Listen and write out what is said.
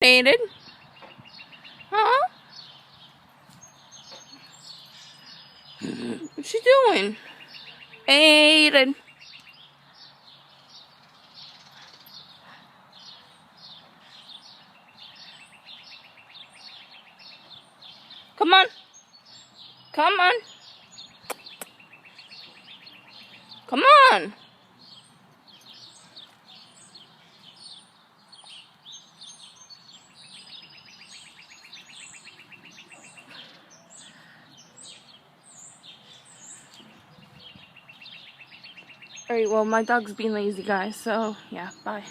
Aiden? Huh? What's she doing? Aiden. Come on. Come on. Come on. Alright, well, my dog's being lazy, guys, so yeah, bye.